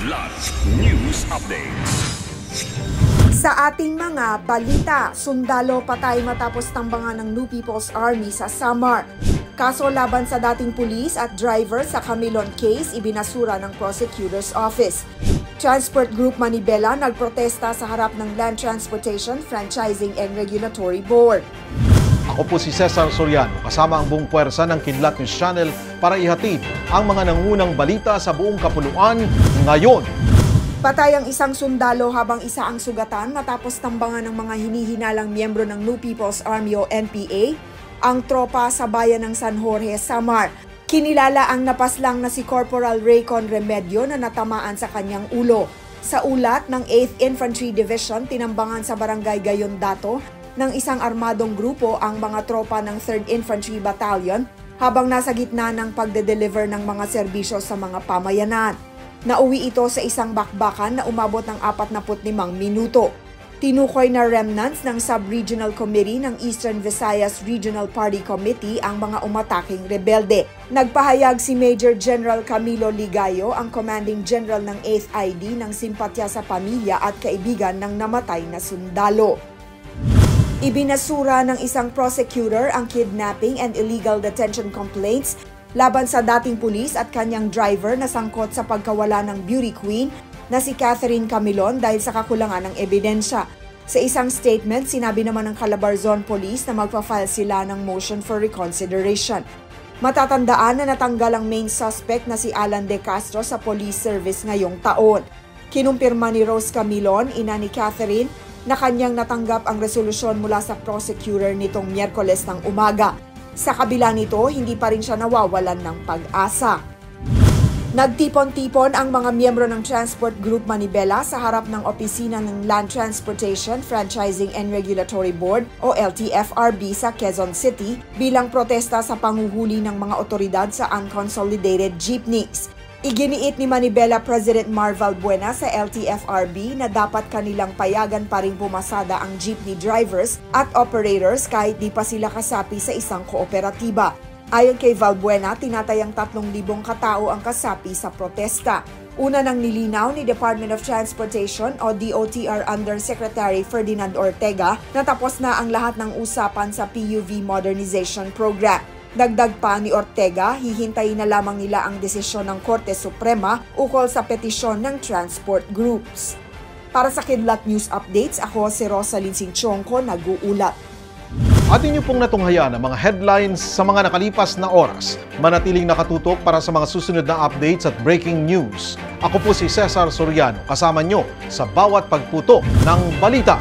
Kidlat News Updates. Sa ating mga balita, sundalo patay matapos tambangan ng New People's Army sa Samar. Kaso laban sa dating pulis at driver sa Camilon case, ibinasura ng prosecutor's office. Transport Group Manibela nagprotesta sa harap ng Land Transportation Franchising and Regulatory Board. Ako po si Cesar Soriano, kasama ang buong puwersa ng Kidlat News Channel para ihatid ang mga nangunang balita sa buong kapuluan ngayon. Patay ang isang sundalo habang isa ang sugatan matapos tambangan ng mga hinihinalang miyembro ng New People's Army o NPA, ang tropa sa bayan ng San Jorge, Samar. Kinilala ang napaslang na si Corporal Raycon Remedio na natamaan sa kanyang ulo. Sa ulat ng 8th Infantry Division, tinambangan sa Barangay Gayondato ng isang armadong grupo ang mga tropa ng 3rd Infantry Battalion habang nasa gitna ng pagde-deliver ng mga serbisyo sa mga pamayanan. Nauwi ito sa isang bakbakan na umabot ng 45 minuto. Tinukoy na remnants ng Sub-Regional Committee ng Eastern Visayas Regional Party Committee ang mga umataking rebelde. Nagpahayag si Major General Camilo Ligayo, ang Commanding General ng 8th ID, ng simpatya sa pamilya at kaibigan ng namatay na sundalo. Ibinasura ng isang prosecutor ang kidnapping and illegal detention complaints laban sa dating pulis at kanyang driver na sangkot sa pagkawala ng beauty queen na si Catherine Camilon dahil sa kakulangan ng ebidensya. Sa isang statement, sinabi naman ng Calabarzon Police na magpa-file sila ng motion for reconsideration. Matatandaan na natanggal ang main suspect na si Alan De Castro sa police service ngayong taon. Kinumpirma ni Rose Camilon, ina ni Catherine, na kanyang natanggap ang resolusyon mula sa prosecutor nitong Miyerkules ng umaga. Sa kabila nito, hindi pa rin siya nawawalan ng pag-asa. Nagtipon-tipon ang mga miyembro ng Transport Group Manibela sa harap ng opisina ng Land Transportation Franchising and Regulatory Board o LTFRB sa Quezon City bilang protesta sa panghuhuli ng mga otoridad sa unconsolidated jeepneys. Iginiit ni Manibela President Marval Buena sa LTFRB na dapat kanilang payagan pa ring pumasada ang jeepney drivers at operators kahit di pa sila kasapi sa isang kooperatiba. Ayon kay Valbuena, tinatayang 3,000 katao ang kasapi sa protesta. Una nang nilinaw ni Department of Transportation o DOTR Undersecretary Ferdinand Ortega na tapos na ang lahat ng usapan sa PUV Modernization Program. Dagdag pa ni Ortega, hihintayin na lamang nila ang desisyon ng Korte Suprema ukol sa petisyon ng transport groups. Para sa Kidlat News Updates, ako si Rosalyn Sinchonko, nag-uulat. At inyo pong natunghayan ang mga headlines sa mga nakalipas na oras. Manatiling nakatutok para sa mga susunod na updates at breaking news. Ako po si Cesar Soriano, kasama nyo sa bawat pagputok ng balita.